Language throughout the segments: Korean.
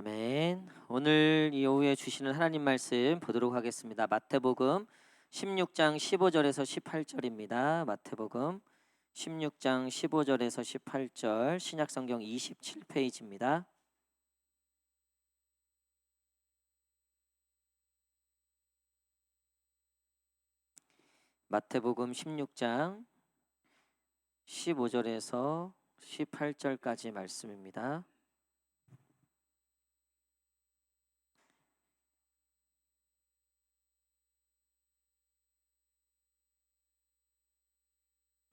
아멘. 오늘 이 오후에 주시는 하나님 말씀 보도록 하겠습니다. 마태복음 16장 15절에서 18절입니다. 마태복음 16장 15절에서 18절 신약성경 27페이지입니다. 마태복음 16장 15절에서 18절까지 말씀입니다.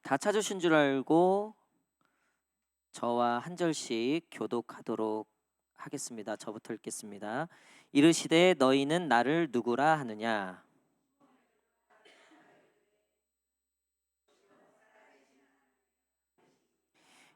다 찾으신 줄 알고 저와 한 절씩 교독하도록 하겠습니다. 저부터 읽겠습니다. 이르시되 너희는 나를 누구라 하느냐?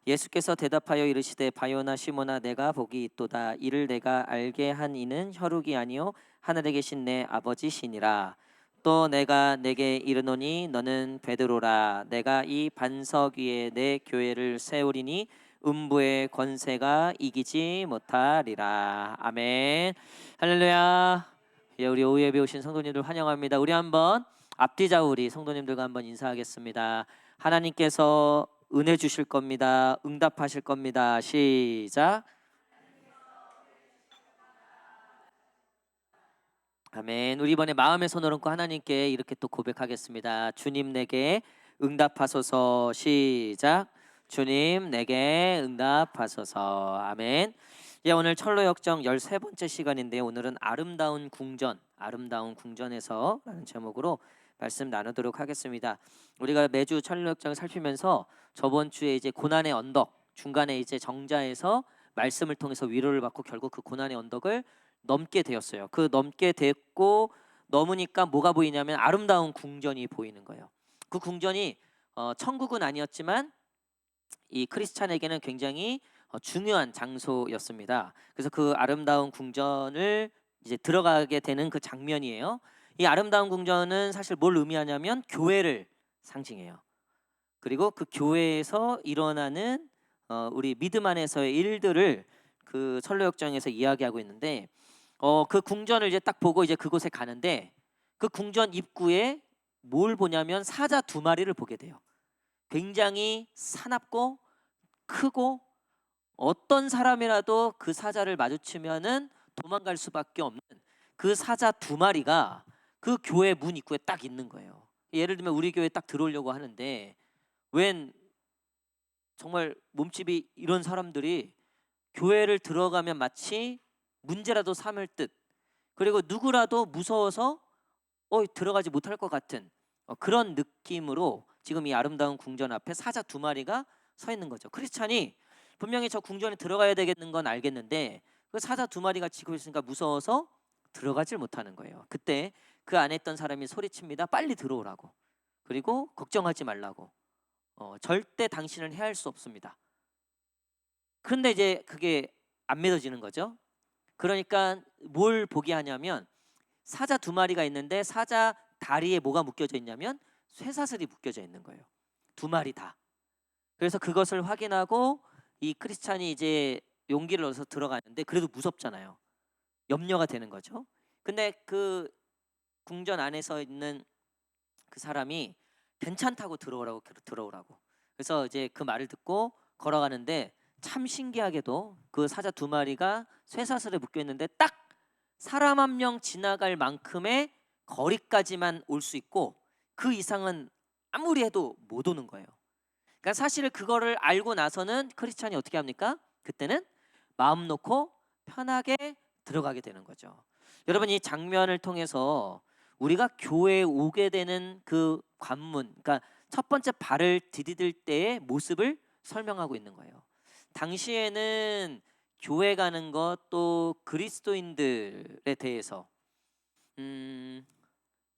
예수께서 대답하여 이르시되 바요나 시모나 내가 복이 있도다. 이를 내가 알게 한 이는 혈육이 아니요 하늘에 계신 내 아버지시니라. 또 내가 내게 이르노니 너는 베드로라. 내가 이 반석 위에 내 교회를 세우리니 음부의 권세가 이기지 못하리라. 아멘. 할렐루야. 예, 우리 오후에 배우신 성도님들 환영합니다. 우리 한번 앞뒤좌우 우리 성도님들과 한번 인사하겠습니다. 하나님께서 은혜 주실 겁니다. 응답하실 겁니다. 시작. 아멘. 우리 이번에 마음의 손을 얹고 하나님께 이렇게 또 고백하겠습니다. 주님 내게 응답하소서. 시작. 주님 내게 응답하소서. 아멘. 예, 오늘 철로 역정 13번째 시간인데요. 오늘은 아름다운 궁전, 아름다운 궁전에서라는 제목으로 말씀 나누도록 하겠습니다. 우리가 매주 철로 역정을 살피면서 저번 주에 이제 고난의 언덕, 중간에 이제 정자에서 말씀을 통해서 위로를 받고 결국 그 고난의 언덕을 넘게 되었어요. 그 넘게 됐고 넘으니까 뭐가 보이냐면 아름다운 궁전이 보이는 거예요. 그 궁전이 천국은 아니었지만 이 크리스찬에게는 굉장히 중요한 장소였습니다. 그래서 그 아름다운 궁전을 이제 들어가게 되는 그 장면이에요. 이 아름다운 궁전은 사실 뭘 의미하냐면 교회를 상징해요. 그리고 그 교회에서 일어나는 우리 믿음 안에서의 일들을 그 철로역정에서 이야기하고 있는데 그 궁전을 이제 딱 보고 이제 그곳에 가는데 그 궁전 입구에 뭘 보냐면 사자 두 마리를 보게 돼요. 굉장히 사납고 크고 어떤 사람이라도 그 사자를 마주치면은 도망갈 수밖에 없는 그 사자 두 마리가 그 교회 문 입구에 딱 있는 거예요. 예를 들면 우리 교회 딱 들어오려고 하는데 웬 정말 몸집이 이런 사람들이 교회를 들어가면 마치 문제라도 삼을 듯, 그리고 누구라도 무서워서 들어가지 못할 것 같은 그런 느낌으로 지금 이 아름다운 궁전 앞에 사자 두 마리가 서 있는 거죠. 크리스찬이 분명히 저 궁전에 들어가야 되겠는 건 알겠는데 그 사자 두 마리가 지고 있으니까 무서워서 들어가질 못하는 거예요. 그때 그 안에 있던 사람이 소리칩니다. 빨리 들어오라고. 그리고 걱정하지 말라고. 절대 당신을 해할 수 없습니다. 그런데 이제 그게 안 믿어지는 거죠. 그러니까 뭘 보게 하냐면 사자 두 마리가 있는데 사자 다리에 뭐가 묶여져 있냐면 쇠사슬이 묶여져 있는 거예요. 두 마리 다. 그래서 그것을 확인하고 이 크리스찬이 이제 용기를 얻어서 들어가는데 그래도 무섭잖아요. 염려가 되는 거죠. 근데 그 궁전 안에서 있는 그 사람이 괜찮다고 들어오라고. 그래서 이제 그 말을 듣고 걸어가는데 참 신기하게도 그 사자 두 마리가 쇠사슬에 묶여 있는데 딱 사람 한 명 지나갈 만큼의 거리까지만 올 수 있고 그 이상은 아무리 해도 못 오는 거예요. 그러니까 사실 그거를 알고 나서는 크리스찬이 어떻게 합니까? 그때는 마음 놓고 편하게 들어가게 되는 거죠. 여러분, 이 장면을 통해서 우리가 교회에 오게 되는 그 관문, 그러니까 첫 번째 발을 디딜 때의 모습을 설명하고 있는 거예요. 당시에는 교회 가는 것, 또 그리스도인들에 대해서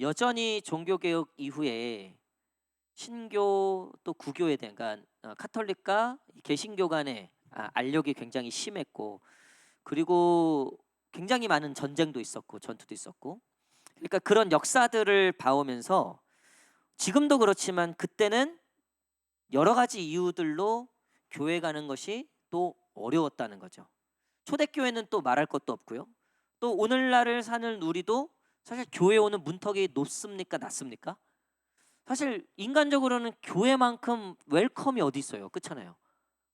여전히 종교개혁 이후에 신교 또 구교에 대한, 그러니까 카톨릭과 개신교 간의 알력이 굉장히 심했고, 그리고 굉장히 많은 전쟁도 있었고 전투도 있었고, 그러니까 그런 역사들을 봐오면서 지금도 그렇지만 그때는 여러 가지 이유들로 교회 가는 것이 또 어려웠다는 거죠. 초대교회는 또 말할 것도 없고요. 또 오늘날을 사는 우리도 사실 교회 오는 문턱이 높습니까, 낮습니까? 사실 인간적으로는 교회만큼 웰컴이 어디 있어요? 그렇잖아요.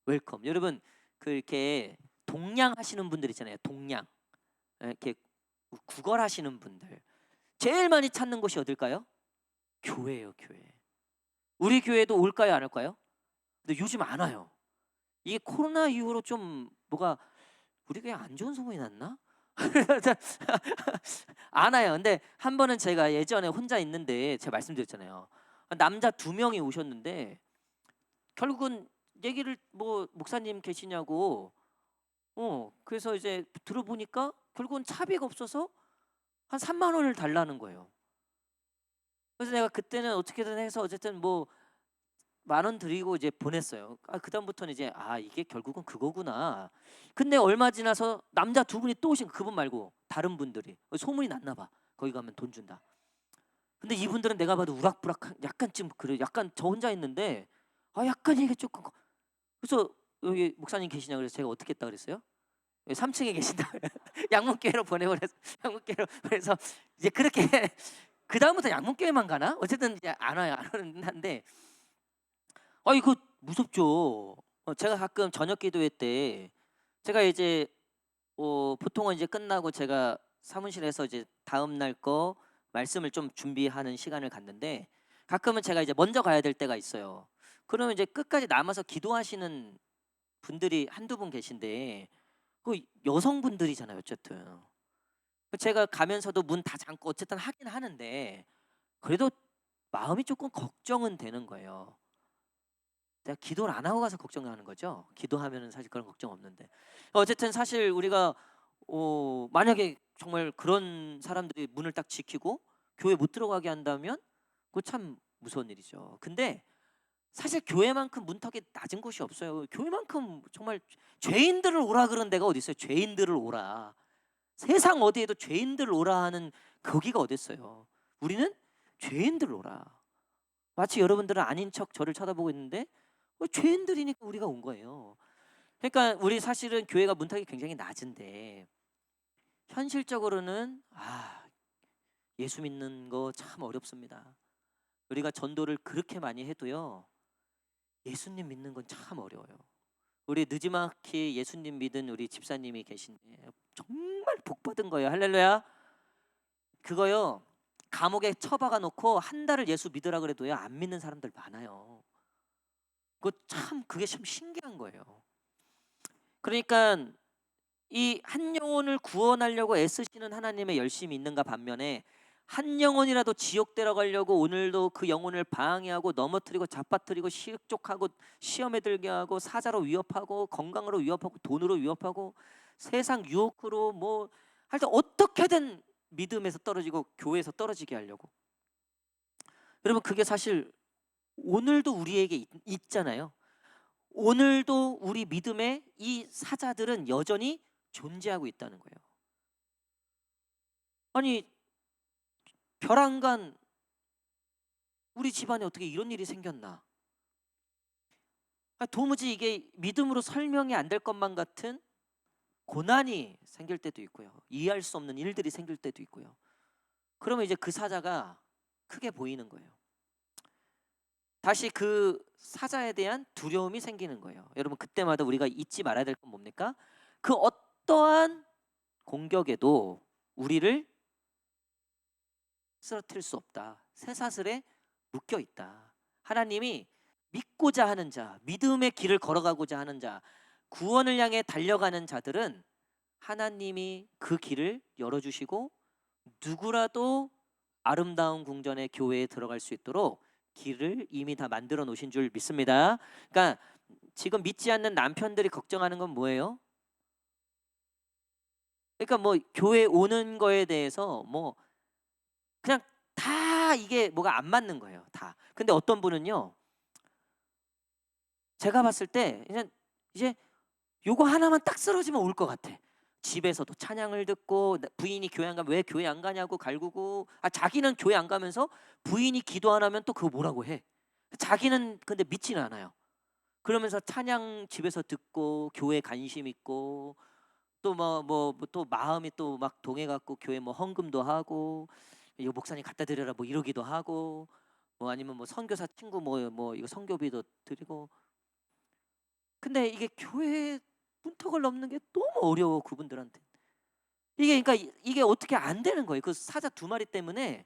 웰컴. 여러분 이렇게 동양 하시는 분들 있잖아요. 동양. 이렇게 구걸하시는 분들. 제일 많이 찾는 곳이 어딜까요? 교회예요, 교회. 우리 교회도 올까요, 안 올까요? 근데 요즘 안 와요. 이게 코로나 이후로 좀 뭐가 우리 교회 안 좋은 소문이 났나? 안 와요. 근데 한 번은 제가 예전에 혼자 있는데 제가 말씀드렸잖아요. 남자 2명이 오셨는데 결국은 얘기를 뭐 목사님 계시냐고 그래서 이제 들어보니까 결국은 차비가 없어서 한 3만 원을 달라는 거예요. 그래서 내가 그때는 어떻게든 해서 어쨌든 뭐 10,000원 드리고 이제 보냈어요. 그다음부터는 이제 이게 결국은 그거구나. 근데 얼마 지나서 남자 2분이 또 오신 그분 말고 다른 분들이 소문이 났나 봐. 거기 가면 돈 준다. 근데 이분들은 내가 봐도 우락부락 약간 좀 그래. 약간 저 혼자 있는데 약간 이게 조금 그래서 여기 목사님 계시냐 그래서 제가 어떻게 했다 그랬어요? 3층에 계신다. 양문교회로 보내버려서 양문교회로 그래서 이제 그렇게 그 다음부터 양문교회만 가나? 어쨌든 이제 안 와요. 안 오는 한데 이거 무섭죠. 제가 가끔 저녁 기도회 때 제가 이제 보통은 이제 끝나고 제가 사무실에서 이제 다음 날 거 말씀을 좀 준비하는 시간을 갖는데 가끔은 제가 이제 먼저 가야 될 때가 있어요. 그러면 이제 끝까지 남아서 기도하시는 분들이 한두 분 계신데 그 여성분들이잖아요, 어쨌든. 제가 가면서도 문 다 잠고 어쨌든 하긴 하는데 그래도 마음이 조금 걱정은 되는 거예요. 내가 기도를 안 하고 가서 걱정하는 거죠. 기도하면은 사실 그런 걱정 없는데. 어쨌든 사실 우리가 만약에 정말 그런 사람들이 문을 딱 지키고 교회 못 들어가게 한다면 그거 참 무서운 일이죠. 근데 사실 교회만큼 문턱이 낮은 곳이 없어요. 교회만큼 정말 죄인들을 오라 그런 데가 어디 있어요? 죄인들을 오라. 세상 어디에도 죄인들 오라 하는 거기가 어디 있어요? 우리는 죄인들 오라. 마치 여러분들은 아닌 척 저를 쳐다보고 있는데 죄인들이니까 우리가 온 거예요. 그러니까 우리 사실은 교회가 문턱이 굉장히 낮은데 현실적으로는 예수 믿는 거 참 어렵습니다. 우리가 전도를 그렇게 많이 해도요. 예수님 믿는 건 참 어려워요. 우리 느지막이 예수님 믿은 우리 집사님이 계신데 정말 복 받은 거예요. 할렐루야. 그거요. 감옥에 처박아 놓고 한 달을 예수 믿으라 그래도요. 안 믿는 사람들 많아요. 그게 참 신기한 거예요. 그러니까 이 한 영혼을 구원하려고 애쓰시는 하나님의 열심이 있는가 반면에 한 영혼이라도 지옥 데려가려고 오늘도 그 영혼을 방해하고 넘어뜨리고 잡아뜨리고 실족하고 시험에 들게 하고 사자로 위협하고 건강으로 위협하고 돈으로 위협하고 세상 유혹으로 뭐 하여튼 어떻게든 믿음에서 떨어지고 교회에서 떨어지게 하려고. 여러분 그게 사실 오늘도 우리에게 있잖아요. 오늘도 우리 믿음의 이 사자들은 여전히 존재하고 있다는 거예요. 아니 벼랑간 우리 집안에 어떻게 이런 일이 생겼나? 도무지 이게 믿음으로 설명이 안 될 것만 같은 고난이 생길 때도 있고요. 이해할 수 없는 일들이 생길 때도 있고요. 그러면 이제 그 사자가 크게 보이는 거예요. 다시 그 사자에 대한 두려움이 생기는 거예요. 여러분 그때마다 우리가 잊지 말아야 될 건 뭡니까? 그 어떠한 공격에도 우리를 쓰러뜨릴 수 없다. 쇠사슬에 묶여 있다. 하나님이 믿고자 하는 자, 믿음의 길을 걸어가고자 하는 자, 구원을 향해 달려가는 자들은 하나님이 그 길을 열어주시고 누구라도 아름다운 궁전의 교회에 들어갈 수 있도록 길을 이미 다 만들어 놓으신 줄 믿습니다. 그러니까 지금 믿지 않는 남편들이 걱정하는 건 뭐예요? 그러니까 뭐 교회 오는 거에 대해서 뭐 그냥 다 이게 뭐가 안 맞는 거예요. 다. 근데 어떤 분은요. 제가 봤을 때 그냥 이제 요거 하나만 딱 쓰러지면 올 것 같아. 집에서도 찬양을 듣고 부인이 교회 안 가면 왜 교회 안 가냐고 갈구고 자기는 교회 안 가면서 부인이 기도 안 하면 또 그거 뭐라고 해. 자기는 근데 믿지는 않아요. 그러면서 찬양 집에서 듣고 교회 관심 있고 또 또 마음이 또 막 동해갖고 교회 뭐 헌금도 하고 이거 목사님 갖다 드려라 뭐 이러기도 하고 뭐 아니면 뭐 선교사 친구 뭐 이거 선교비도 드리고. 근데 이게 교회 문턱을 넘는 게 너무 어려워 그분들한테. 이게 그러니까 이게 어떻게 안 되는 거예요. 그 사자 두 마리 때문에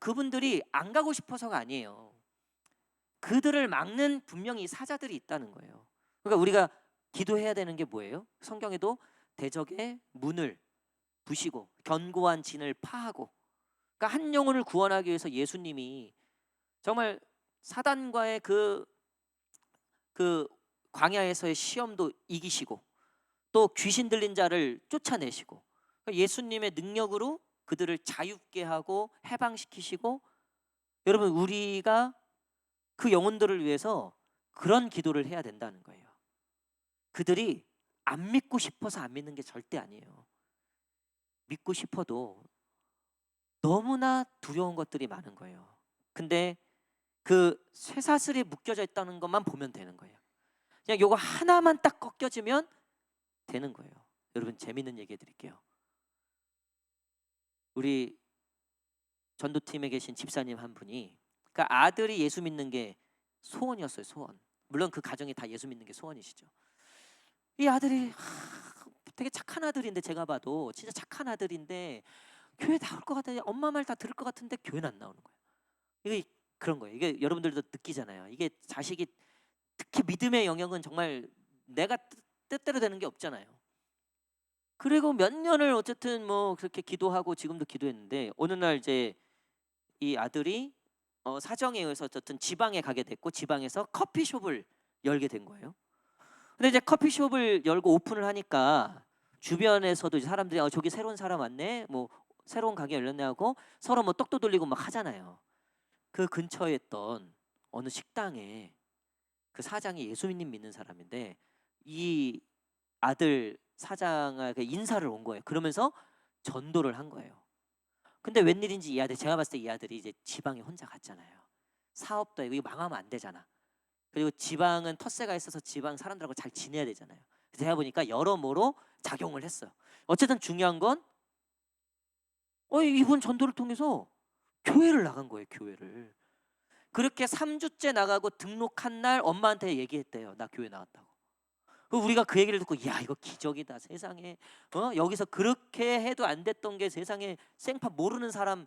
그분들이 안 가고 싶어서가 아니에요. 그들을 막는 분명히 사자들이 있다는 거예요. 그러니까 우리가 기도해야 되는 게 뭐예요? 성경에도 대적의 문을 부시고 견고한 진을 파하고, 그러니까 한 영혼을 구원하기 위해서 예수님이 정말 사단과의 그 광야에서의 시험도 이기시고 또 귀신 들린 자를 쫓아내시고, 그러니까 예수님의 능력으로 그들을 자유케 하고 해방시키시고. 여러분, 우리가 그 영혼들을 위해서 그런 기도를 해야 된다는 거예요. 그들이 안 믿고 싶어서 안 믿는 게 절대 아니에요. 믿고 싶어도 너무나 두려운 것들이 많은 거예요. 근데 그 쇠사슬에 묶여져 있다는 것만 보면 되는 거예요. 그냥 요거 하나만 딱 꺾여지면 되는 거예요. 여러분, 재밌는 얘기 해드릴게요. 우리 전도팀에 계신 집사님 한 분이, 그러니까 아들이 예수 믿는 게 소원이었어요. 소원. 물론 그 가정이 다 예수 믿는 게 소원이시죠. 이 아들이 되게 착한 아들인데, 제가 봐도 진짜 착한 아들인데 교회 나올 것 같아, 엄마 말 다 들을 것 같은데 교회는 안 나오는 거예요. 이게 그런 거예요. 이게 여러분들도 느끼잖아요. 이게 자식이 특히 믿음의 영역은 정말 내가 뜻대로 되는 게 없잖아요. 그리고 몇 년을 어쨌든 뭐 그렇게 기도하고 지금도 기도했는데, 어느 날 이제 이 아들이 사정에 의해서 어쨌든 지방에 가게 됐고, 지방에서 커피숍을 열게 된 거예요. 근데 이제 커피숍을 열고 오픈을 하니까 주변에서도 이제 사람들이 저기 새로운 사람 왔네, 뭐 새로운 가게 열렸네 하고 서로 뭐 떡도 돌리고 막 하잖아요. 그 근처에 있던 어느 식당에 그 사장이 예수님 믿는 사람인데, 이 아들 사장에게 인사를 온 거예요. 그러면서 전도를 한 거예요. 근데 웬일인지 이 아들, 제가 봤을 때 이 아들이 이제 지방에 혼자 갔잖아요. 사업도 이거 망하면 안 되잖아. 그리고 지방은 텃세가 있어서 지방 사람들하고 잘 지내야 되잖아요. 그래서 제가 보니까 여러모로 작용을 했어요. 어쨌든 중요한 건 이분 전도를 통해서 교회를 나간 거예요. 교회를. 그렇게 3주째 나가고 등록한 날 엄마한테 얘기했대요. 나 교회 나왔다고. 우리가 그 얘기를 듣고, 야, 이거 기적이다 세상에. 여기서 그렇게 해도 안 됐던 게 세상에 생파 모르는 사람.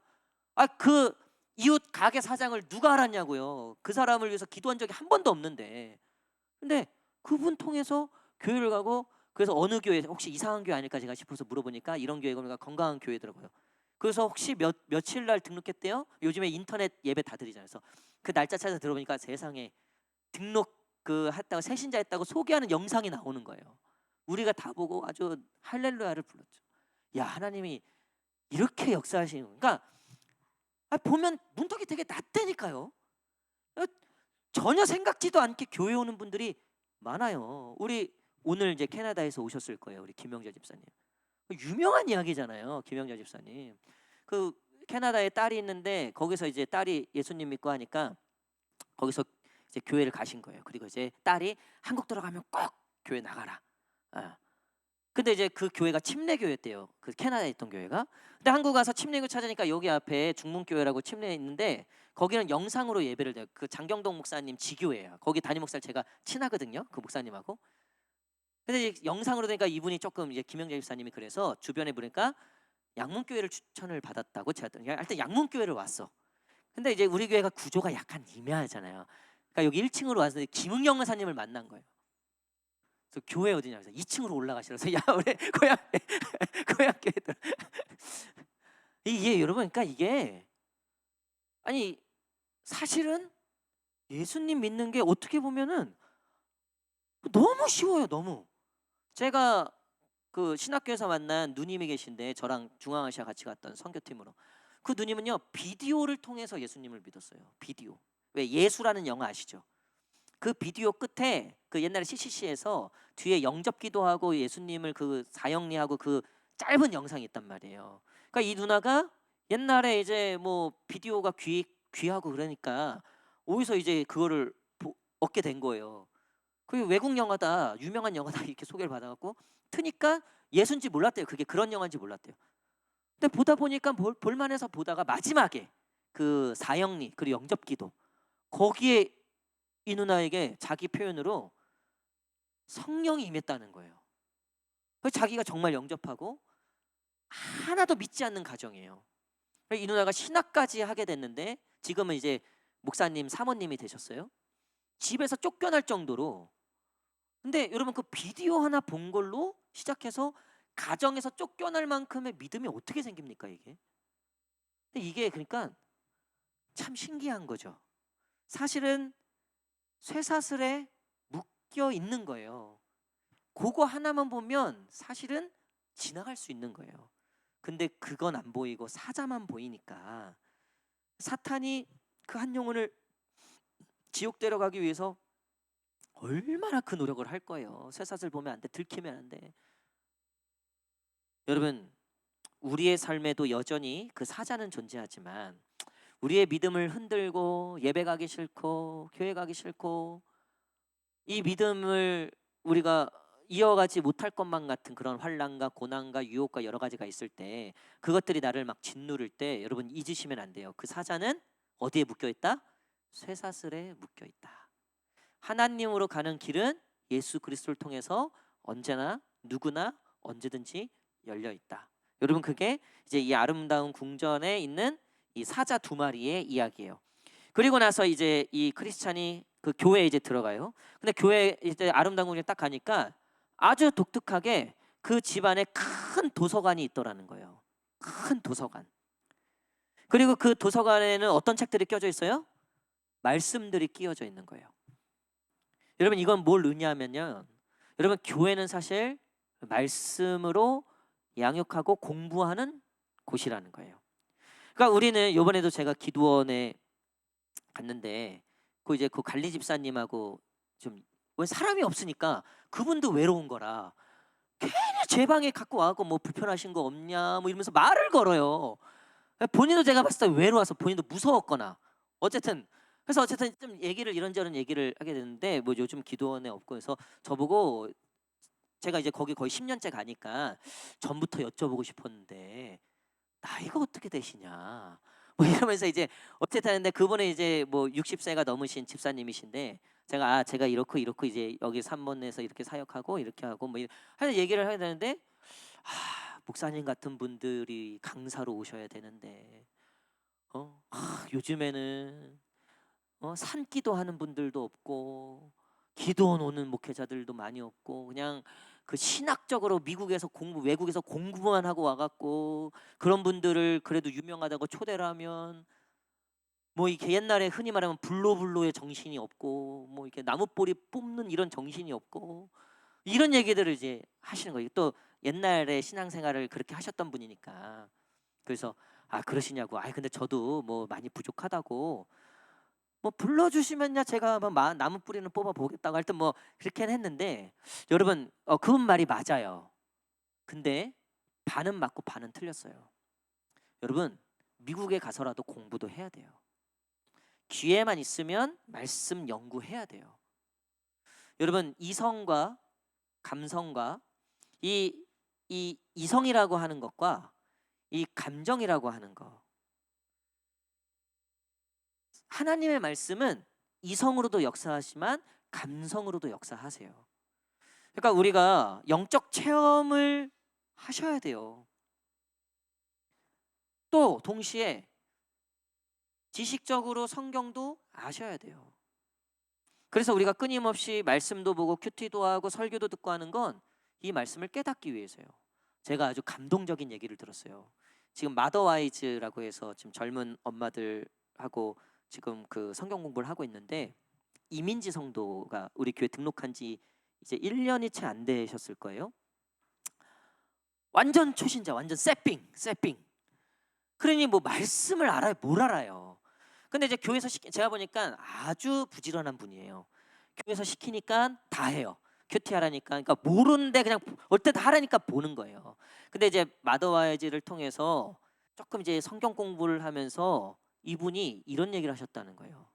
그 이웃 가게 사장을 누가 알았냐고요. 그 사람을 위해서 기도한 적이 한 번도 없는데. 근데 그분 통해서 교회를 가고, 그래서 어느 교회, 혹시 이상한 교회 아닐까 제가 싶어서 물어보니까 이런 교회가 건강한 교회더라고요. 그래서 혹시 며칠 날 등록했대요. 요즘에 인터넷 예배 다 드리잖아요. 그래서 그 날짜 찾아 들어보니까 세상에 등록 했다고 새신자 했다고 소개하는 영상이 나오는 거예요. 우리가 다 보고 아주 할렐루야를 불렀죠. 야, 하나님이 이렇게 역사하시는 거예요. 그러니까 보면 문턱이 되게 낮다니까요. 전혀 생각지도 않게 교회 오는 분들이 많아요. 우리 오늘 이제 캐나다에서 오셨을 거예요. 우리 김영자 집사님. 유명한 이야기잖아요. 김영자 집사님. 그 캐나다에 딸이 있는데 거기서 이제 딸이 예수님 믿고 하니까 거기서 이제 교회를 가신 거예요. 그리고 이제 딸이 한국 들어가면 꼭 교회 나가라. 근데 이제 그 교회가 침례교회였대요. 그 캐나다에 있던 교회가. 근데 한국 가서 침례교 찾으니까 여기 앞에 중문교회라고 침례 있는데 거기는 영상으로 예배를 돼요. 그 장경동 목사님 지교회예요. 거기 담임 목사를 제가 친하거든요. 그 목사님하고. 근데 이제 영상으로 되니까 이분이 조금 이제 김영재 집사님이 그래서 주변에 보니까 양문교회를 추천을 받았다고. 제가 하여튼 양문교회를 왔어. 근데 이제 우리 교회가 구조가 약간 미묘하잖아요. 그러니까 여기 1층으로 와서 김은경 목사님을 만난 거예요. 그래서 교회 어디냐 그래서 2층으로 올라가시라서, 야, 우리 고향 교회들. 이게 여러분, 그러니까 이게 아니 사실은 예수님 믿는 게 어떻게 보면은 너무 쉬워요. 너무. 제가 그 신학교에서 만난 누님이 계신데, 저랑 중앙아시아 같이 갔던 선교팀으로, 그 누님은요 비디오를 통해서 예수님을 믿었어요. 비디오. 왜 예수라는 영화 아시죠? 그 비디오 끝에 그 옛날에 CCC에서 뒤에 영접기도하고 예수님을 그 사형리하고 그 짧은 영상이 있단 말이에요. 그러니까 이 누나가 옛날에 이제 뭐 비디오가 귀하고 그러니까 어디서 이제 그거를 얻게 된 거예요. 그 외국 영화다, 유명한 영화다 이렇게 소개를 받아갖고 트니까 예수인지 몰랐대요. 그게 그런 영화인지 몰랐대요. 근데 보다 보니까 볼만해서 보다가 마지막에 그 사형리 그리고 영접기도 거기에 이 누나에게 자기 표현으로 성령이 임했다는 거예요. 그래서 자기가 정말 영접하고 하나도 믿지 않는 가정이에요. 이 누나가 신학까지 하게 됐는데 지금은 이제 목사님 사모님이 되셨어요. 집에서 쫓겨날 정도로. 근데 여러분 그 비디오 하나 본 걸로 시작해서 가정에서 쫓겨날 만큼의 믿음이 어떻게 생깁니까 이게? 근데 이게 그러니까 참 신기한 거죠. 사실은 쇠사슬에 묶여 있는 거예요. 그거 하나만 보면 사실은 지나갈 수 있는 거예요. 근데 그건 안 보이고 사자만 보이니까 사탄이 그 한 영혼을 지옥 데려가기 위해서 얼마나 그 노력을 할 거예요. 쇠사슬 보면 안 돼, 들키면 안 돼. 여러분 우리의 삶에도 여전히 그 사자는 존재하지만 우리의 믿음을 흔들고 예배 가기 싫고 교회 가기 싫고 이 믿음을 우리가 이어가지 못할 것만 같은 그런 환난과 고난과 유혹과 여러 가지가 있을 때 그것들이 나를 막 짓누를 때 여러분 잊으시면 안 돼요. 그 사자는 어디에 묶여 있다? 쇠사슬에 묶여 있다. 하나님으로 가는 길은 예수 그리스도를 통해서 언제나 누구나 언제든지 열려 있다. 여러분 그게 이제 이 아름다운 궁전에 있는 이 사자 두 마리의 이야기예요. 그리고 나서 이제 이 크리스찬이 그 교회에 이제 들어가요. 근데 교회 이제 아름다운 궁전에 딱 가니까 아주 독특하게 그 집안에 큰 도서관이 있더라는 거예요. 큰 도서관. 그리고 그 도서관에는 어떤 책들이 껴져 있어요? 말씀들이 끼워져 있는 거예요. 여러분 이건 뭘 의미하면요. 여러분 교회는 사실 말씀으로 양육하고 공부하는 곳이라는 거예요. 그러니까 우리는 이번에도 제가 기도원에 갔는데 그 이제 그 관리 집사님하고 좀 왜 사람이 없으니까 그분도 외로운 거라 괜히 제 방에 갖고 와갖고 뭐 불편하신 거 없냐 뭐 이러면서 말을 걸어요. 본인도 제가 봤을 때 외로워서 본인도 무서웠거나 어쨌든 그래서 어쨌든 좀 얘기를 이런저런 얘기를 하게 됐는데 뭐 요즘 기도원에 없고 해서 저보고 제가 이제 거기 거의 10년째 가니까 전부터 여쭤보고 싶었는데 나이가 어떻게 되시냐 뭐 이러면서 이제 어쨌든 하는데 그분은 이제 뭐 60세가 넘으신 집사님이신데 제가 이렇고 이제 여기 산문에서 이렇게 사역하고 이렇게 하고 뭐 하여튼 얘기를 해야 되는데 목사님 같은 분들이 강사로 오셔야 되는데 요즘에는 산기도 하는 분들도 없고 기도원 오는 목회자들도 많이 없고 그냥 그 신학적으로 외국에서 공부만 하고 와갖고 그런 분들을 그래도 유명하다고 초대를 하면 뭐 이렇게 옛날에 흔히 말하면 불로불로의 정신이 없고 뭐 이렇게 나무뿌리 뽑는 이런 정신이 없고 이런 얘기들을 이제 하시는 거예요. 또 옛날에 신앙생활을 그렇게 하셨던 분이니까 그래서 그러시냐고 근데 저도 뭐 많이 부족하다고 뭐 불러주시면야 제가 나무 뿌리는 뽑아 보겠다고 할 때 뭐 그렇게는 했는데 여러분 그분 말이 맞아요. 근데 반은 맞고 반은 틀렸어요. 여러분 미국에 가서라도 공부도 해야 돼요. 기회만 있으면 말씀 연구해야 돼요. 여러분 이성과 감성과 이 이성이라고 하는 것과 이 감정이라고 하는 거 하나님의 말씀은 이성으로도 역사하지만 감성으로도 역사하세요. 그러니까 우리가 영적 체험을 하셔야 돼요. 또 동시에 지식적으로 성경도 아셔야 돼요. 그래서 우리가 끊임없이 말씀도 보고 큐티도 하고 설교도 듣고 하는 건 이 말씀을 깨닫기 위해서요. 제가 아주 감동적인 얘기를 들었어요. 지금 마더와이즈라고 해서 지금 젊은 엄마들하고 지금 그 성경 공부를 하고 있는데 이민지 성도가 우리 교회 등록한 지 이제 1년이 채 안 되셨을 거예요. 완전 초신자, 완전 세핑. 그러니 뭐 말씀을 알아요, 뭘 알아요. 근데 이제 교회에서 제가 보니까 아주 부지런한 분이에요. 교회에서 시키니까 다 해요. 큐티 하라니까, 그러니까 모르는데 그냥 올 때 다 하라니까 보는 거예요. 근데 이제 마더와이즈를 통해서 조금 이제 성경 공부를 하면서 이분이 이런 얘기를 하셨다는 거예요.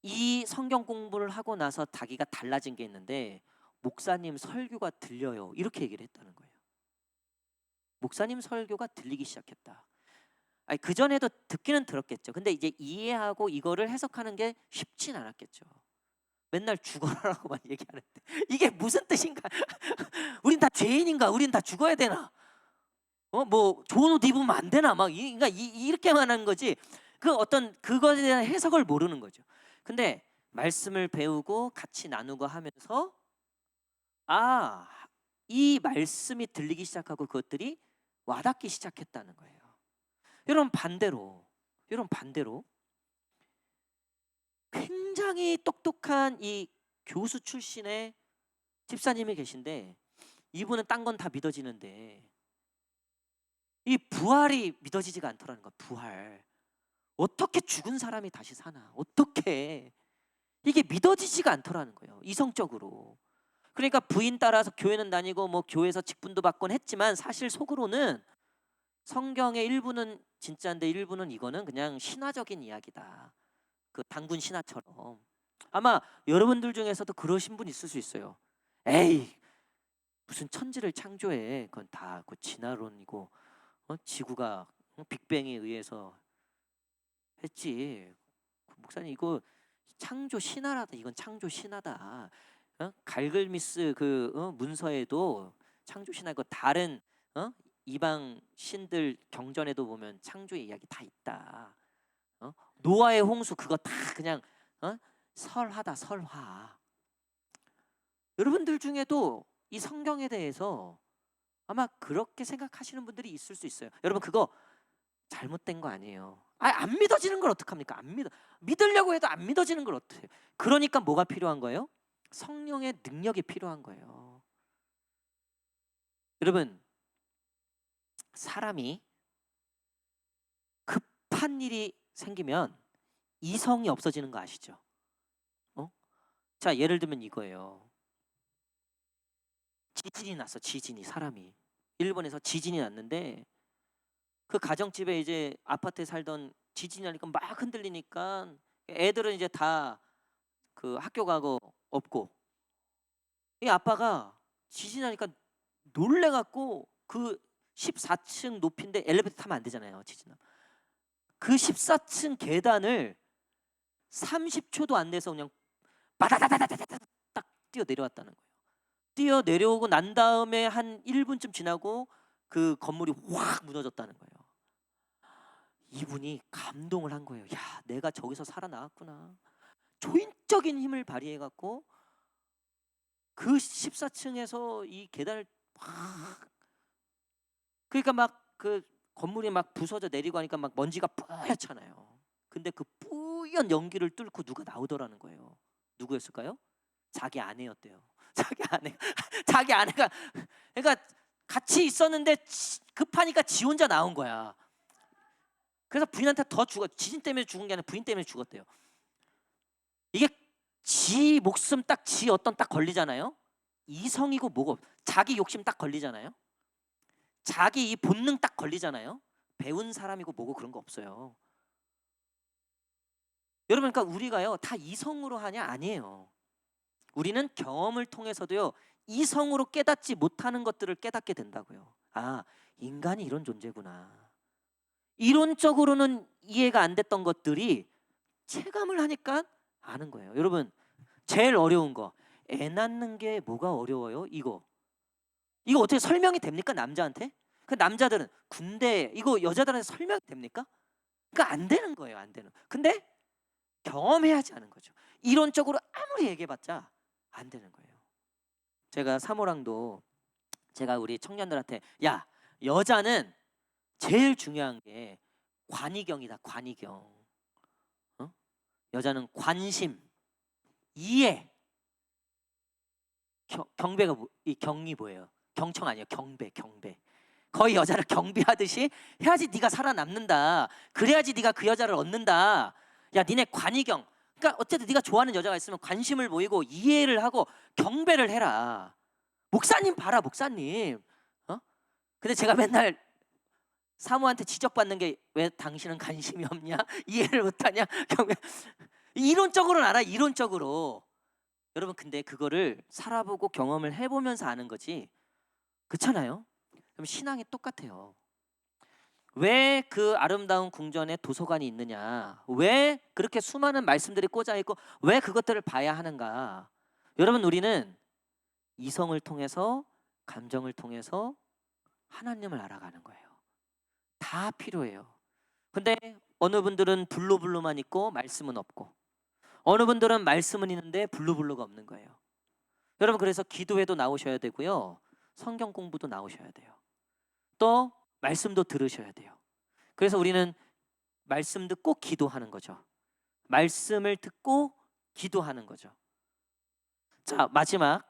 이 성경 공부를 하고 나서 자기가 달라진 게 있는데 목사님 설교가 들려요. 이렇게 얘기를 했다는 거예요. 목사님 설교가 들리기 시작했다. 아니, 그전에도 듣기는 들었겠죠. 근데 이제 이해하고 이거를 해석하는 게 쉽진 않았겠죠. 맨날 죽어라라고만 얘기하는데 이게 무슨 뜻인가? 우린 다 죄인인가? 우린 다 죽어야 되나? 뭐 좋은 옷 입으면 안 되나? 막 그러니까 이렇게만 하는 거지. 그 어떤 그거에 대한 해석을 모르는 거죠. 근데 말씀을 배우고 같이 나누고 하면서 이 말씀이 들리기 시작하고 그것들이 와닿기 시작했다는 거예요. 여러분 반대로 굉장히 똑똑한 이 교수 출신의 집사님이 계신데 이분은 딴 건 다 믿어지는데 이 부활이 믿어지지가 않더라는 거야. 부활. 어떻게 죽은 사람이 다시 사나? 어떻게? 이게 믿어지지가 않더라는 거예요. 이성적으로. 그러니까 부인 따라서 교회는 다니고 뭐 교회에서 직분도 받곤 했지만 사실 속으로는 성경의 일부는 진짜인데 일부는 이거는 그냥 신화적인 이야기다. 그 단군 신화처럼. 아마 여러분들 중에서도 그러신 분 있을 수 있어요. 에이, 무슨 천지를 창조해? 그건 다 그 진화론이고 지구가 빅뱅에 의해서 했지. 목사님 이거 창조 신화라다. 이건 창조 신화다. 갈글미스 문서에도 창조 신화고 다른 이방 신들 경전에도 보면 창조의 이야기 다 있다. 노아의 홍수 그거 다 그냥 설화다 설화. 여러분들 중에도 이 성경에 대해서 아마 그렇게 생각하시는 분들이 있을 수 있어요. 여러분 그거 잘못된 거 아니에요. 안 믿어지는 걸 어떡합니까? 믿으려고 해도 안 믿어지는 걸 어떡해요? 그러니까 뭐가 필요한 거예요? 성령의 능력이 필요한 거예요. 여러분 사람이 급한 일이 생기면 이성이 없어지는 거 아시죠? 자 예를 들면 이거예요. 지진이 났어. 사람이 일본에서 지진이 났는데 그 가정집에 이제 아파트에 살던 지진이 나니까 막 흔들리니까 애들은 이제 다 그 학교 가고 없고 이 아빠가 지진 나니까 놀래갖고 그 14층 높이인데 엘리베이터 타면 안 되잖아요. 지진 나면 그 14층 계단을 30초도 안 돼서 그냥 바다다다다다다 딱 뛰어 내려왔다는 거예요. 뛰어 내려오고 난 다음에 한 1분쯤 지나고 그 건물이 확 무너졌다는 거예요. 이분이 감동을 한 거예요. 야, 내가 저기서 살아나왔구나. 초인적인 힘을 발휘해갖고 그 14층에서 이 계단을 막 그러니까 막 그 건물이 막 부서져 내리고 하니까 막 먼지가 뿌옇잖아요. 근데 그 뿌연 연기를 뚫고 누가 나오더라는 거예요. 누구였을까요? 자기 아내였대요. 자기 아내가 그러니까 같이 있었는데 급하니까 지 혼자 나온 거야. 그래서 부인한테 더 죽어. 지진 때문에 죽은 게 아니라 부인 때문에 죽었대요. 이게 지 목숨 딱 지 어떤 딱 걸리잖아요. 이성이고 뭐고 자기 욕심 딱 걸리잖아요. 자기 이 본능 딱 걸리잖아요. 배운 사람이고 뭐고 그런 거 없어요. 여러분 그러니까 우리가요 다 이성으로 하냐? 아니에요. 우리는 경험을 통해서도요 이성으로 깨닫지 못하는 것들을 깨닫게 된다고요. 인간이 이런 존재구나. 이론적으로는 이해가 안 됐던 것들이 체감을 하니까 아는 거예요. 여러분 제일 어려운 거 애 낳는 게 뭐가 어려워요? 이거 어떻게 설명이 됩니까? 남자한테? 그 남자들은 군대 이거 여자들한테 설명이 됩니까? 그러니까 안 되는 거예요. 안 되는. 근데 경험해야지 하는 거죠. 이론적으로 아무리 얘기해봤자 안 되는 거예요. 제가 사모랑도 제가 우리 청년들한테 야 여자는 제일 중요한 게 관이경이다. 관이경. 여자는 관심, 이해. 경배가 이 경이 뭐예요? 경청 아니에요. 경배. 거의 여자를 경배하듯이 해야지 네가 살아남는다. 그래야지 네가 그 여자를 얻는다. 야 니네 관이경. 그러니까 어쨌든 네가 좋아하는 여자가 있으면 관심을 보이고 이해를 하고 경배를 해라. 목사님 봐라 목사님. 근데 제가 맨날 사모한테 지적받는 게 왜 당신은 관심이 없냐? 이해를 못하냐? 이론적으로는 알아. 이론적으로. 여러분 근데 그거를 살아보고 경험을 해보면서 아는 거지. 그렇잖아요? 그럼 신앙이 똑같아요. 왜 그 아름다운 궁전에 도서관이 있느냐? 왜 그렇게 수많은 말씀들이 꽂아 있고 왜 그것들을 봐야 하는가? 여러분 우리는 이성을 통해서 감정을 통해서 하나님을 알아가는 거예요. 다 필요해요. 근데 어느 분들은 블루블루만 있고 말씀은 없고 어느 분들은 말씀은 있는데 블루블루가 없는 거예요. 여러분 그래서 기도회도 나오셔야 되고요. 성경 공부도 나오셔야 돼요. 또 말씀도 들으셔야 돼요. 그래서 우리는 말씀 듣고 기도하는 거죠. 말씀을 듣고 기도하는 거죠. 자, 마지막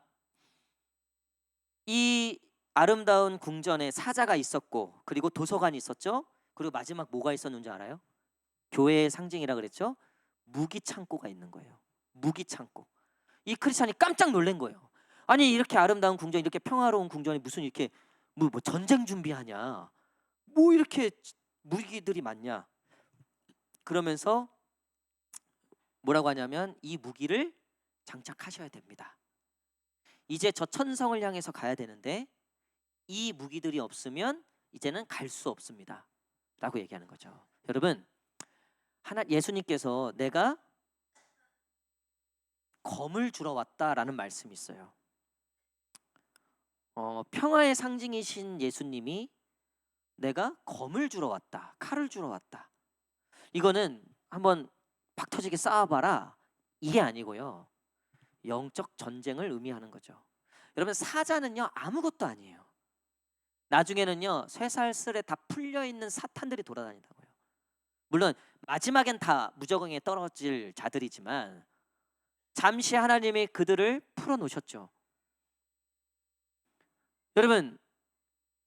이 아름다운 궁전에 사자가 있었고 그리고 도서관이 있었죠. 그리고 마지막 뭐가 있었는지 알아요? 교회의 상징이라 그랬죠. 무기 창고가 있는 거예요. 무기 창고. 이 크리스찬이 깜짝 놀란 거예요. 아니 이렇게 아름다운 궁전, 이렇게 평화로운 궁전이 무슨 이렇게 뭐 전쟁 준비하냐? 뭐 이렇게 무기들이 많냐? 그러면서 뭐라고 하냐면 이 무기를 장착하셔야 됩니다. 이제 저 천성을 향해서 가야 되는데 이 무기들이 없으면 이제는 갈 수 없습니다. 라고 얘기하는 거죠. 여러분 예수님께서 내가 검을 주러 왔다라는 말씀이 있어요. 평화의 상징이신 예수님이 내가 검을 주러 왔다, 칼을 주러 왔다. 이거는 한번 박 터지게 싸워봐라 이게 아니고요. 영적 전쟁을 의미하는 거죠. 여러분 사자는요 아무것도 아니에요. 나중에는요 쇠살슬에 다 풀려 있는 사탄들이 돌아다닌다고요. 물론 마지막엔 다 무저공에 떨어질 자들이지만 잠시 하나님이 그들을 풀어놓으셨죠. 여러분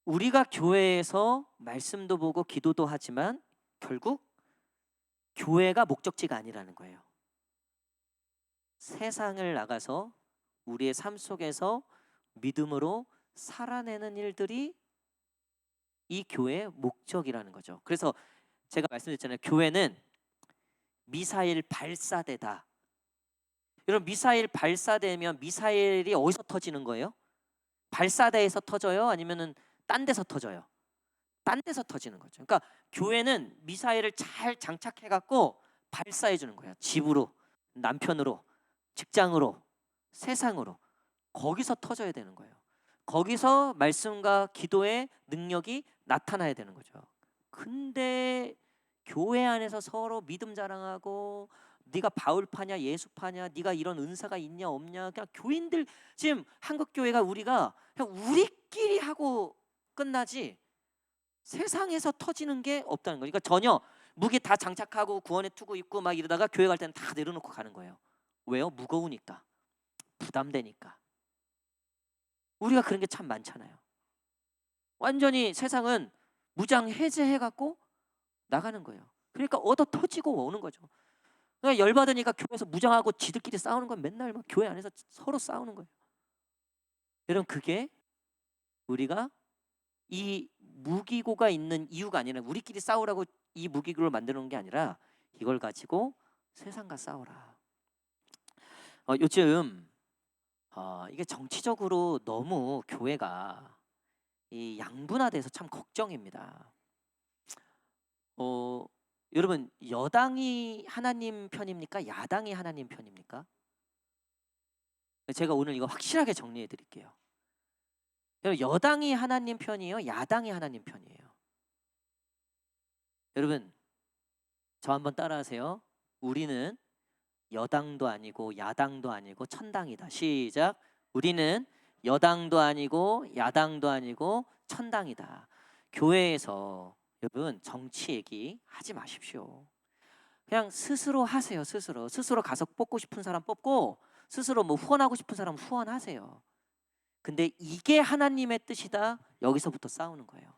우리가 교회에서 말씀도 보고 기도도 하지만 결국 교회가 목적지가 아니라는 거예요. 세상을 나가서 우리의 삶 속에서 믿음으로 살아내는 일들이 이 교회의 목적이라는 거죠. 그래서 제가 말씀드렸잖아요. 교회는 미사일 발사대다. 여러분 미사일 발사되면 미사일이 어디서 터지는 거예요? 발사대에서 터져요? 아니면은 딴 데서 터져요? 딴 데서 터지는 거죠. 그러니까 교회는 미사일을 잘 장착해 갖고 발사해 주는 거예요. 집으로, 남편으로, 직장으로, 세상으로. 거기서 터져야 되는 거예요. 거기서 말씀과 기도의 능력이 나타나야 되는 거죠. 근데 교회 안에서 서로 믿음 자랑하고 네가 바울파냐 예수파냐 네가 이런 은사가 있냐 없냐 그냥 교인들 지금 한국 교회가 우리가 그냥 우리끼리 하고 끝나지 세상에서 터지는 게 없다는 거예요. 그러니까 전혀 무기 다 장착하고 구원의 투구 입고 막 이러다가 교회 갈 때는 다 내려놓고 가는 거예요. 왜요? 무거우니까, 부담되니까. 우리가 그런 게 참 많잖아요. 완전히 세상은 무장 해제해갖고 나가는 거예요. 그러니까 얻어 터지고 오는 거죠. 그러니까 열받으니까 교회에서 무장하고 지들끼리 싸우는 건 맨날 막 교회 안에서 서로 싸우는 거예요. 여러분 그게 우리가 이 무기고가 있는 이유가 아니라 우리끼리 싸우라고 이 무기고를 만들어 놓은 게 아니라 이걸 가지고 세상과 싸워라. 요즘 이게 정치적으로 너무 교회가 이 양분화돼서 참 걱정입니다. 여러분 여당이 하나님 편입니까? 야당이 하나님 편입니까? 제가 오늘 이거 확실하게 정리해 드릴게요. 여당이 하나님 편이에요? 야당이 하나님 편이에요? 여러분 저 한번 따라하세요. 우리는 여당도 아니고 야당도 아니고 천당이다. 시작. 우리는 여당도 아니고 야당도 아니고 천당이다. 교회에서 여러분 정치 얘기 하지 마십시오. 그냥 스스로 하세요. 스스로 가서 뽑고 싶은 사람 뽑고 스스로 뭐 후원하고 싶은 사람 후원하세요. 근데 이게 하나님의 뜻이다. 여기서부터 싸우는 거예요.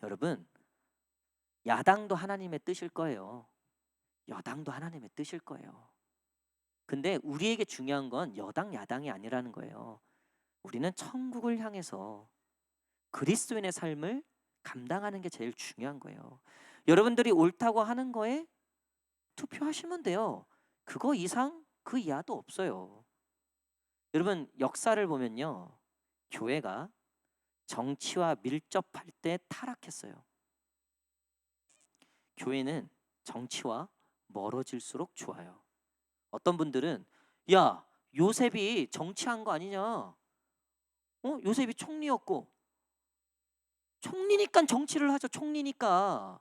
여러분 야당도 하나님의 뜻일 거예요. 여당도 하나님의 뜻일 거예요. 근데 우리에게 중요한 건 여당 야당이 아니라는 거예요. 우리는 천국을 향해서 그리스도인의 삶을 감당하는 게 제일 중요한 거예요. 여러분들이 옳다고 하는 거에 투표하시면 돼요. 그거 이상 그 이하도 없어요. 여러분 역사를 보면요, 교회가 정치와 밀접할 때 타락했어요. 교회는 정치와 멀어질수록 좋아요. 어떤 분들은 야, 요셉이 정치한 거 아니냐? 요셉이 총리였고, 총리니까 정치를 하죠. 총리니까.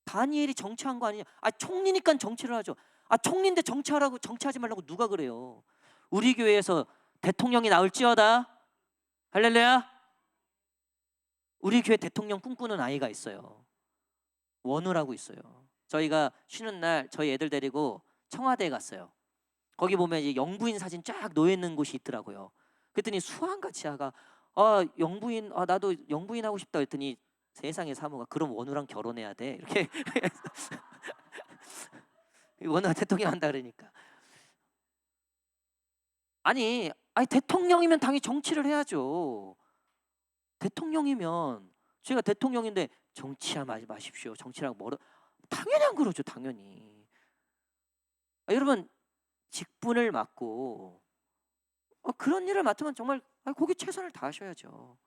다니엘이 정치한 거 아니냐? 총리니까 정치를 하죠. 총리인데 정치하라고, 정치하지 말라고 누가 그래요? 우리 교회에서 대통령이 나올지어다. 할렐루야. 우리 교회 대통령 꿈꾸는 아이가 있어요. 원우라고 있어요. 저희가 쉬는 날 저희 애들 데리고 청와대에 갔어요. 거기 보면 이제 영부인 사진 쫙 놓여 있는 곳이 있더라고요. 그랬더니 수아인가 지아가 영부인, 나도 영부인 하고 싶다 했더니 세상에 사모가 그럼 원우랑 결혼해야 돼 이렇게. 원우가 대통령 한다 그러니까. 아니 대통령이면 당연히 정치를 해야죠. 대통령이면, 제가 대통령인데 정치하지 마십시오, 정치랑 멀어, 당연히 안 그러죠. 당연히. 여러분 직분을 맡고 그런 일을 맡으면 정말 거기 최선을 다하셔야죠.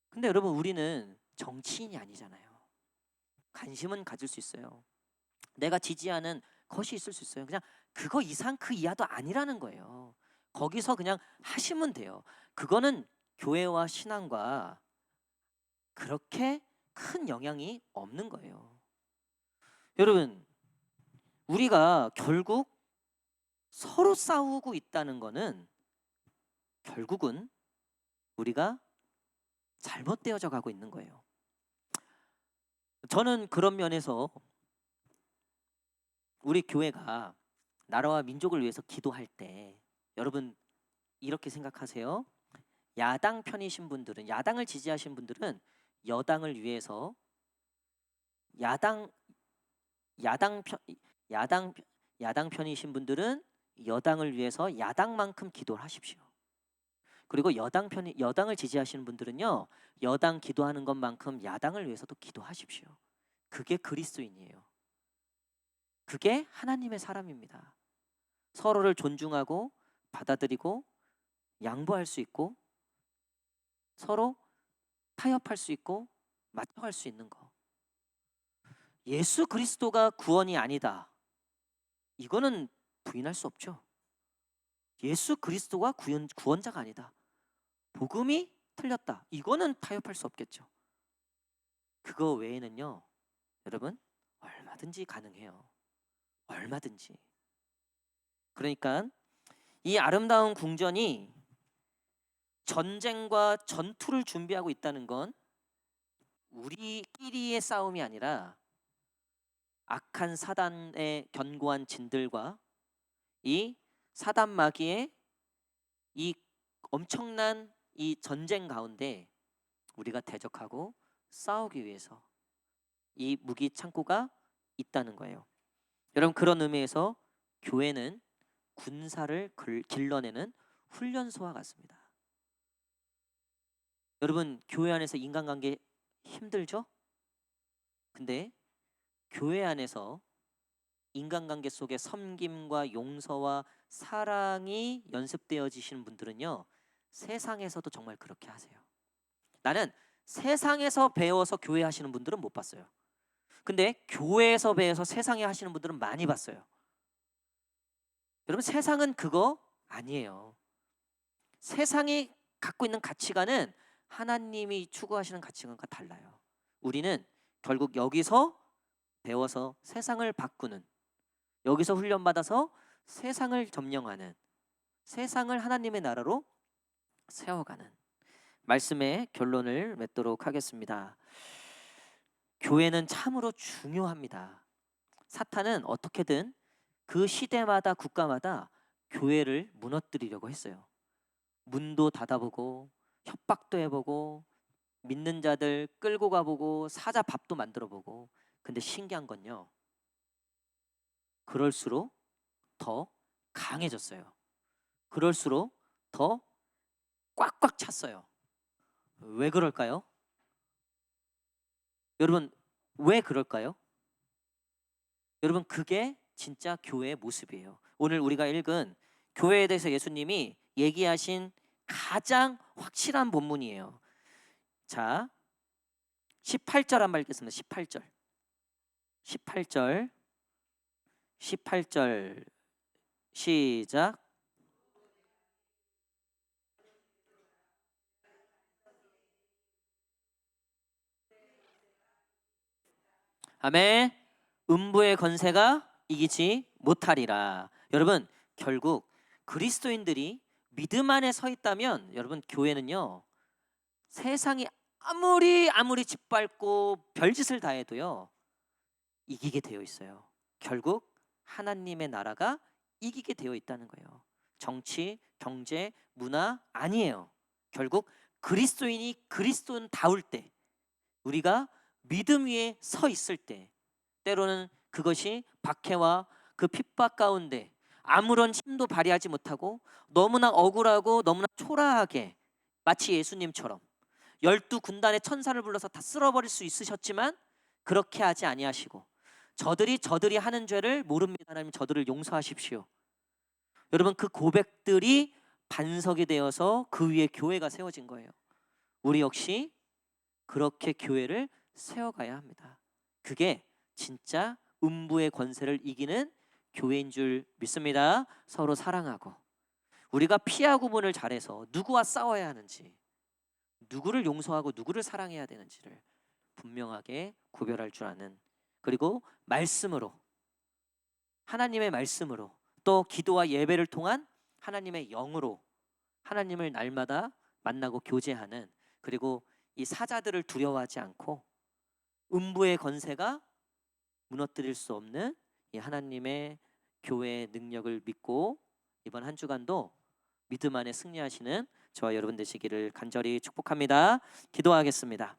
근데 여러분 우리는 정치인이 아니잖아요. 관심은 가질 수 있어요. 내가 지지하는 것이 있을 수 있어요. 그냥 그거 이상 그 이하도 아니라는 거예요. 거기서 그냥 하시면 돼요. 그거는 교회와 신앙과 그렇게 큰 영향이 없는 거예요. 여러분 우리가 결국 서로 싸우고 있다는 거는 결국은 우리가 잘못되어져 가고 있는 거예요. 저는 그런 면에서 우리 교회가 나라와 민족을 위해서 기도할 때 여러분 이렇게 생각하세요. 야당 편이신 분들은, 야당을 지지하신 분들은 여당을 위해서, 야당 야당 편 야당 야당 편이신 분들은 여당을 위해서 야당만큼 기도를 하십시오. 그리고 여당을 지지하시는 분들은요, 여당 기도하는 것만큼 야당을 위해서도 기도하십시오. 그게 그리스도인이에요. 그게 하나님의 사람입니다. 서로를 존중하고 받아들이고 양보할 수 있고 서로 타협할 수 있고 맞춰갈 수 있는 거. 예수 그리스도가 구원이 아니다, 이거는 부인할 수 없죠. 예수 그리스도가 구원자가 아니다, 복음이 틀렸다, 이거는 타협할 수 없겠죠. 그거 외에는요 여러분 얼마든지 가능해요. 얼마든지. 그러니까 이 아름다운 궁전이 전쟁과 전투를 준비하고 있다는 건 우리끼리의 싸움이 아니라 악한 사단의 견고한 진들과 이 사단 마귀의 이 엄청난 이 전쟁 가운데 우리가 대적하고 싸우기 위해서 이 무기 창고가 있다는 거예요. 여러분 그런 의미에서 교회는 군사를 길러내는 훈련소와 같습니다. 여러분 교회 안에서 인간관계 힘들죠? 근데 교회 안에서 인간관계 속에 섬김과 용서와 사랑이 연습되어지시는 분들은요 세상에서도 정말 그렇게 하세요. 나는 세상에서 배워서 교회 하시는 분들은 못 봤어요. 근데 교회에서 배워서 세상에 하시는 분들은 많이 봤어요. 여러분 세상은 그거 아니에요. 세상이 갖고 있는 가치관은 하나님이 추구하시는 가치관과 달라요. 우리는 결국 여기서 배워서 세상을 바꾸는, 여기서 훈련받아서 세상을 점령하는, 세상을 하나님의 나라로 세워가는 말씀의 결론을 맺도록 하겠습니다. 교회는 참으로 중요합니다. 사탄은 어떻게든 그 시대마다 국가마다 교회를 무너뜨리려고 했어요. 문도 닫아보고 협박도 해보고 믿는 자들 끌고 가보고 사자 밥도 만들어보고. 근데 신기한 건요, 그럴수록 더 강해졌어요. 그럴수록 더 꽉꽉 찼어요. 왜 그럴까요? 여러분 왜 그럴까요? 여러분 그게 진짜 교회의 모습이에요. 오늘 우리가 읽은 교회에 대해서 예수님이 얘기하신 가장 확실한 본문이에요. 자, 18절 한번 읽겠습니다. 18절. 18절 시작. 아멘. 음부의 권세가 이기지 못하리라. 여러분, 결국 그리스도인들이 믿음 안에 서 있다면 여러분, 교회는요, 세상이 아무리 짓밟고 별짓을 다 해도요, 이기게 되어 있어요. 결국 하나님의 나라가 이기게 되어 있다는 거예요. 정치, 경제, 문화 아니에요. 결국 그리스도인이 그리스도인다울 때, 우리가 믿음 위에 서 있을 때, 때로는 그것이 박해와 그 핍박 가운데 아무런 힘도 발휘하지 못하고 너무나 억울하고 너무나 초라하게, 마치 예수님처럼 12군단의 천사를 불러서 다 쓸어버릴 수 있으셨지만 그렇게 하지 아니하시고, 저들이 하는 죄를 모릅니다. 하나님, 저들을 용서하십시오. 여러분, 그 고백들이 반석이 되어서 그 위에 교회가 세워진 거예요. 우리 역시 그렇게 교회를 세워가야 합니다. 그게 진짜 음부의 권세를 이기는 교회인 줄 믿습니다. 서로 사랑하고, 우리가 피하 구분을 잘해서 누구와 싸워야 하는지, 누구를 용서하고 누구를 사랑해야 되는지를 분명하게 구별할 줄 아는, 그리고 말씀으로, 하나님의 말씀으로, 또 기도와 예배를 통한 하나님의 영으로 하나님을 날마다 만나고 교제하는, 그리고 이 사자들을 두려워하지 않고 음부의 권세가 무너뜨릴 수 없는 이 하나님의 교회의 능력을 믿고 이번 한 주간도 믿음 안에 승리하시는 저와 여러분 되시기를 간절히 축복합니다. 기도하겠습니다.